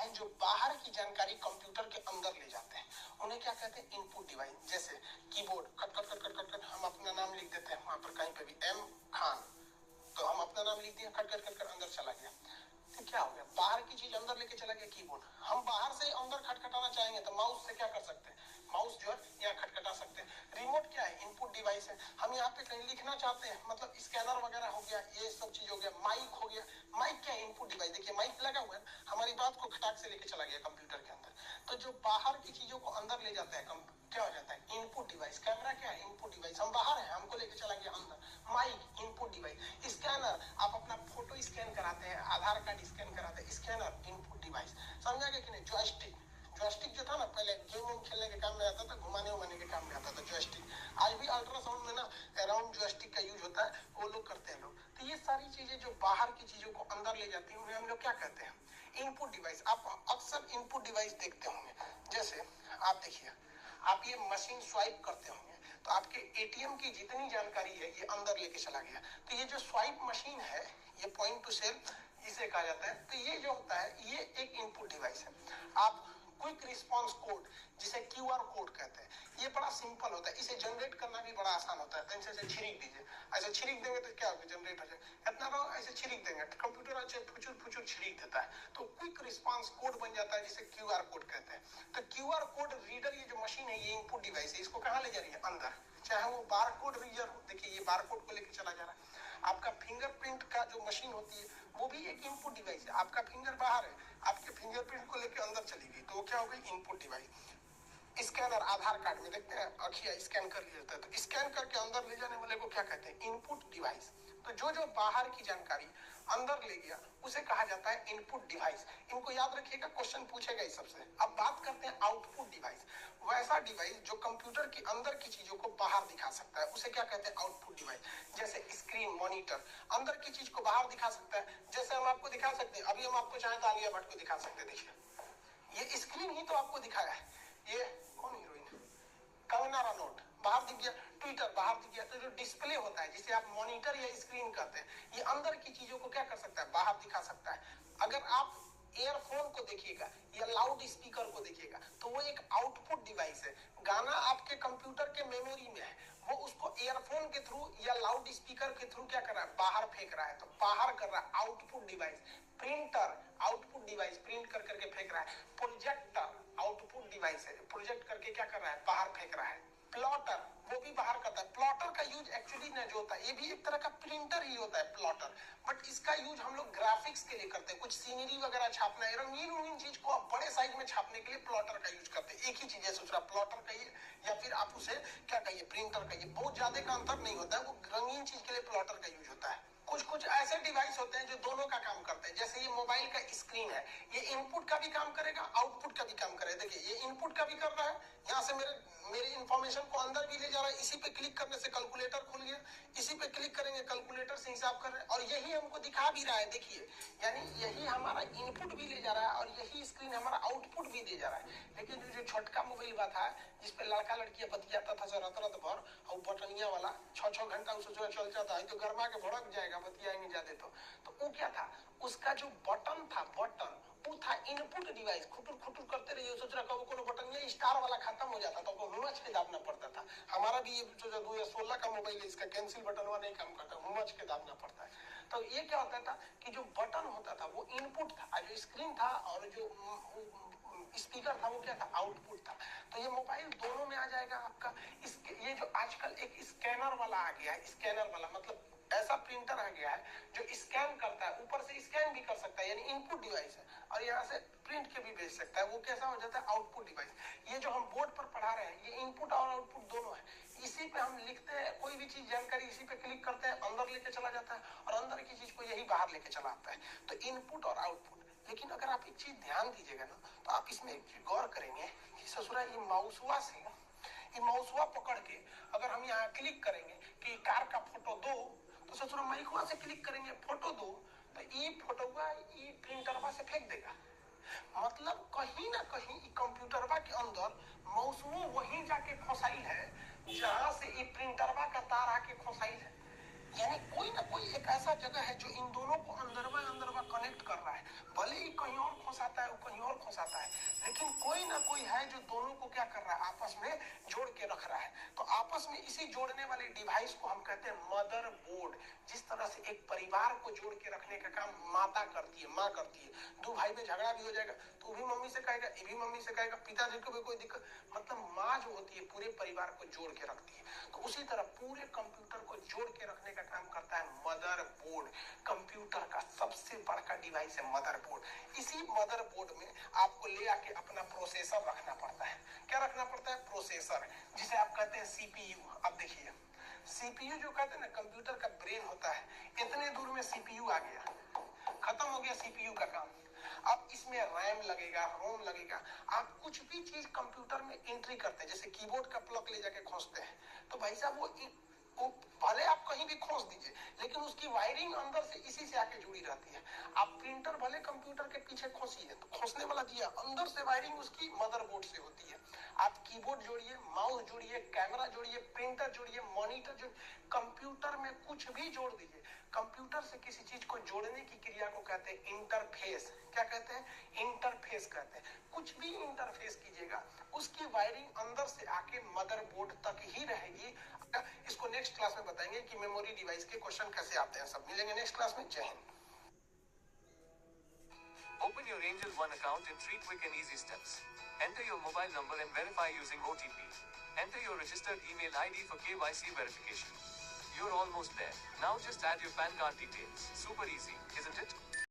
हैं जो बाहर की जानकारी कंप्यूटर के अंदर ले जाते हैं, उन्हें क्या कहते हैं, इनपुट डिवाइस। जैसे keyboard, cut cut cut cut cut cut हम अपना नाम लिख देते हैं वहां पर कहीं पे भी एम खान, तो हम अपना नाम लिख दिया, कट कट कट कट अंदर चला गया, तो क्या हो गया, बाहर की चीज अंदर लेके चला गया कीबोर्ड। हम बाहर से अंदर खटखटाना चाहेंगे तो माउस से क्या कर सकते हैं, माउस जो है यहाँ खटखटा सकते हैं। रिमोट क्या है, इनपुट डिवाइस है। हम यहाँ पे कहीं लिखना चाहते हैं, मतलब स्कैनर वगैरह हो गया, ये सब चीज हो गया। माइक हो गया, माइक क्या है, इनपुट डिवाइस। देखिए माइक लगा हुआ है, हमारी बात को खटाक से लेके चला गया कंप्यूटर के अंदर। तो जो बाहर की चीजों को अंदर ले जाता है क्या हो जाता है, इनपुट डिवाइस। कैमरा क्या है, इनपुट डिवाइस। हम बाहर हैं, हमको लेके चला गया अंदर। Mic input device. स्कैनर, आप अपना फोटो स्कैन कराते हैं, आधार कार्ड स्कैन कराते हैं, स्कैनर इनपुट डिवाइस। समझा गया कि नहीं। जॉयस्टिक, जॉयस्टिक जो था ना पहले गेम खेलने के काम में आता था, घुमाने उमाने के काम में आता था जॉयस्टिक। आज भी अल्ट्रासाउंड में ना अराउंड जॉयस्टिक का यूज होता है, वो लोग करते हैं लोग। तो ये सारी चीजें जो बाहर की चीजों को अंदर ले जाती है उन्हें हम लोग क्या कहते हैं, इनपुट डिवाइस। आप अक्सर इनपुट डिवाइस देखते होंगे। जैसे आप देखिए, आप ये मशीन स्वाइप करते होंगे तो आपके एटीएम की जितनी जानकारी है ये अंदर लेके चला गया। तो ये जो स्वाइप मशीन है, ये पॉइंट टू सेल इसे कहा जाता है। तो ये जो होता है ये एक इनपुट डिवाइस है। आप क्विक रिस्पांस कोड, जिसे क्यूआर कोड कहते हैं, ये बड़ा सिंपल होता है, इसे जनरेट करना भी बड़ा आसान होता है। तो इसे छिड़क दीजिए, ऐसे छिड़क देंगे तो क्या होगा, जनरेट हो जाएगा। इतना रहो, ऐसे छिड़क देंगे कंप्यूटर अच्छे फुचुर फुचुर छिड़क देता है, तो क्विक रिस्पांस कोड बन जाता है, जिसे क्यूआर कोड कहते हैं। तो क्यूआर कोड रीडर, ये जो मशीन है, ये इनपुट डिवाइस है। इसको कहाँ ले जा रही है, अंदर। चाहे वो बार कोड रीडर हो, देखिए ये बार कोड को लेकर चला जा रहा है। आपका फिंगरप्रिंट का जो मशीन होती है वो भी एक इनपुट डिवाइस है। आपका फिंगर बाहर है, आपके फिंगरप्रिंट को लेकर अंदर चली गई, तो वो क्या हो गई, इनपुट डिवाइस। स्कैनर, आधार कार्ड में देखते हैं अखिया स्कैन कर लिया जाता है, तो स्कैन करके अंदर ले जाने वाले को क्या कहते हैं, इनपुट डिवाइस। तो जो जो बाहर की जानकारी अंदर ले गया उसे कहा जाता है इनपुट डिवाइस। इनको याद रखिएगा, क्वेश्चन पूछेगा इस सबसे। अब बात करते हैं आउटपुट डिवाइस। वैसा डिवाइस जो कंप्यूटर के अंदर की चीजों को बाहर दिखा सकता है उसे क्या कहते हैं, आउटपुट डिवाइस। जैसे स्क्रीन, मॉनिटर अंदर की चीज को बाहर दिखा सकता है। जैसे हम आपको दिखा सकते हैं, अभी हम आपको चाहे तो आलिया भट्ट को दिखा सकते हैं। देखिए ये स्क्रीन ही तो आपको दिखाया है। ये कौन हीरोइन है, कंगना रनौत, बाहर दिख गया। ट्विटर बाहर दिख गया। तो जो डिस्प्ले होता है, जिसे आप मॉनिटर या स्क्रीन कहते हैं, ये अंदर की चीजों को क्या कर सकता है, बाहर दिखा सकता है। अगर आप एयरफोन को देखिएगा या लाउड स्पीकर को देखिएगा तो वो एक आउटपुट डिवाइस है। गाना आपके कंप्यूटर के मेमोरी में है, वो उसको एयरफोन के थ्रू या लाउड स्पीकर के थ्रू क्या कर रहा है, बाहर फेंक रहा है, तो बाहर कर रहा है, output device. Printer output device, print कर करके फेंक रहा है। प्रोजेक्टर आउटपुट डिवाइस है, प्रोजेक्ट करके क्या कर रहा है, बाहर फेंक रहा है। प्लॉटर वो भी बाहर करता है। प्लॉटर का यूज एक्चुअली ना जो होता है, ये भी एक तरह का प्रिंटर ही होता है प्लॉटर, बट इसका यूज हम लोग ग्राफिक्स के लिए करते हैं। कुछ सीनरी वगैरह छापना है, रंगीन रंगीन चीज को आप बड़े साइज में छापने के लिए प्लॉटर का यूज करते हैं। एक ही चीज है, सोच रहा प्लॉटर कहिए या फिर आप उसे क्या कहिए, प्रिंटर कहिए, बहुत ज्यादा का अंतर नहीं होता है। वो रंगीन चीज के लिए प्लॉटर का यूज होता है। कुछ कुछ ऐसे डिवाइस होते हैं जो दोनों का काम करते हैं। जैसे ये मोबाइल का स्क्रीन है, ये इनपुट का भी काम करेगा, आउटपुट का भी काम करेगा। देखिए ये इनपुट का भी कर रहा है, यहाँ से मेरी इंफॉर्मेशन को अंदर भी ले जा रहा है। इसी पे क्लिक करने से कैलकुलेटर खुल गया, इसी पे क्लिक करेंगे कैलकुलेटर से हिसाब कर रहे हैं, और यही हमको दिखा भी रहा है। देखिए यानी यही हमारा इनपुट भी ले जा रहा है और यही स्क्रीन हमारा आउटपुट भी दे जा रहा है। लेकिन जो छोटका मोबाइल बात है, जिसपे लड़का लड़कियां बतियाता था रात भर, और बटनिया वाला 6-6 घंटा उसे जो चल जाता है, तो गर्मा के भड़क जाएगा बतियाएंगे ज्यादा। तो वो क्या था, उसका जो बटन था, बटन वो था इनपुट डिवाइस। खुटुर खुटुर करते रहिए, सोच रहा कब कोनो बटन ये स्टार वाला खत्म हो जाता तो हुमच के दाबना पड़ता था। हमारा भी ये जो 2016 का मोबाइल है, इसका कैंसिल बटन वाला नहीं काम करता, हुमच के दाबना पड़ता है। तो ये क्या होता था कि जो बटन होता था वो इनपुट था, जो स्क्रीन था और जो स्पीकर था वो क्या था, आउटपुट था। तो ये मोबाइल दोनों में आ जाएगा आपका। इसके ये जो आजकल एक स्कैनर वाला आ गया है, स्कैनर वाला मतलब ऐसा प्रिंटर आ गया है जो स्कैन करता है, ऊपर से स्कैन भी कर सकता है, यानी इनपुट डिवाइस है, और यहाँ से प्रिंट के भी भेज सकता है। वो कैसा हो जाता है, आउटपुट डिवाइस। ये जो हम बोर्ड पर पढ़ा रहे हैं, ये इनपुट और आउटपुट दोनों है। इसी पे हम लिखते हैं, कोई भी चीज जानकारी इसी पे क्लिक करते हैं, अंदर लेके चला जाता है, और अंदर की चीज को यही बाहर लेके चला आता है। तो इनपुट और आउटपुट। लेकिन अगर आप एक चीज ध्यान दीजिएगा ना, तो आप इसमें एक चीज गौर करेंगे कि ससुरा ये माउसवा से, ये माउसवा पकड़ के अगर हम यहाँ क्लिक करेंगे कि कार का फोटो दो, तो ससुरा माइकवा से क्लिक करेंगे फोटो दो, तो ये फोटोवा ये प्रिंटरवा से फेंक देगा। मतलब कहीं ना कहीं कंप्यूटरवा के अंदर माउसवो वहीं जाके फंसाई है जहां से ये प्रिंटरवा का तार आके फंसाई है। यानी कोई ना कोई एक ऐसा जगह है जो इन दोनों को अंदरवा अंदरवा कनेक्ट कर रहा है। भले ही कहीं और फंसाता है, कहीं और दर्शाता है, लेकिन कोई ना कोई है जो दोनों को क्या कर रहा है, आपस में जोड़ के रख रहा है। तो आपस में इसी जोड़ने वाले डिवाइस को हम कहते हैं मदरबोर्ड। जिस तरह से एक परिवार को जोड़ के रखने का काम माता करती है, माँ करती है। दो भाई में झगड़ा भी हो जाएगा तो वो भी मम्मी से कहेगा, ये भी मम्मी से कहेगा, पिताजी को भी कोई दिक्कत, मतलब माँ जो होती है पूरे परिवार को जोड़ के रखती है। तो उसी तरह पूरे कंप्यूटर को जोड़ के रखने का काम करता है मदरबोर्ड। कंप्यूटर का सबसे बड़ा डिवाइस है मदरबोर्ड। इसी मदरबोर्ड में आपको ले आके अपना प्रोसेसर रखना पड़ता है। क्या रखना पड़ता है? प्रोसेसर, जिसे आप कहते हैं सीपीयू। अब देखिए, सीपीयू जो कहते हैं ना, कंप्यूटर का ब्रेन होता है, इतने दूर में सीपीयू आ गया, खत्म हो गया सीपीयू का काम। अब इसमें रैम लगेगा, रोम लगेगा। आप कुछ भी चीज कंप्यूटर में एंट्री करते हैं, जैसे कीबोर्ड का प्लग ले जाके खोसते हैं, तो भाई साहब वो भले आप कहीं भी खोस दीजिए, लेकिन उसकी वायरिंग अंदर से इसी से आके जुड़ी रहती है। आप प्रिंटर भले कंप्यूटर के पीछे खोसिए, तो खोसने वाला दिया अंदर से वायरिंग उसकी मदरबोर्ड से होती है। आप कीबोर्ड जोड़िए, माउस जोड़िए, कैमरा जोड़िए, प्रिंटर जोड़िए, मॉनिटर जोड़िए, कंप्यूटर में कुछ भी जोड़ दीजिए। कंप्यूटर से किसी चीज को जोड़ने की क्रिया को कहते हैं इंटरफेस। क्या कहते हैं? इंटरफेस कहते हैं। कुछ भी इंटरफेस कीजिएगा, उसकी वायरिंग अंदर से आके मदरबोर्ड तक ही रहेगी। इसको नेक्स्ट क्लास में बताएंगे कि मेमोरी डिवाइस के क्वेश्चन कैसे आते हैं। सब मिलेंगे नेक्स्ट क्लास में। जय Hind. Open your Angel One account in 3 quick and easy steps. Enter your mobile number and verify using OTP. Enter your registered email ID for KYC verification. You're almost there. Now just add your PAN card details. Super easy, isn't it?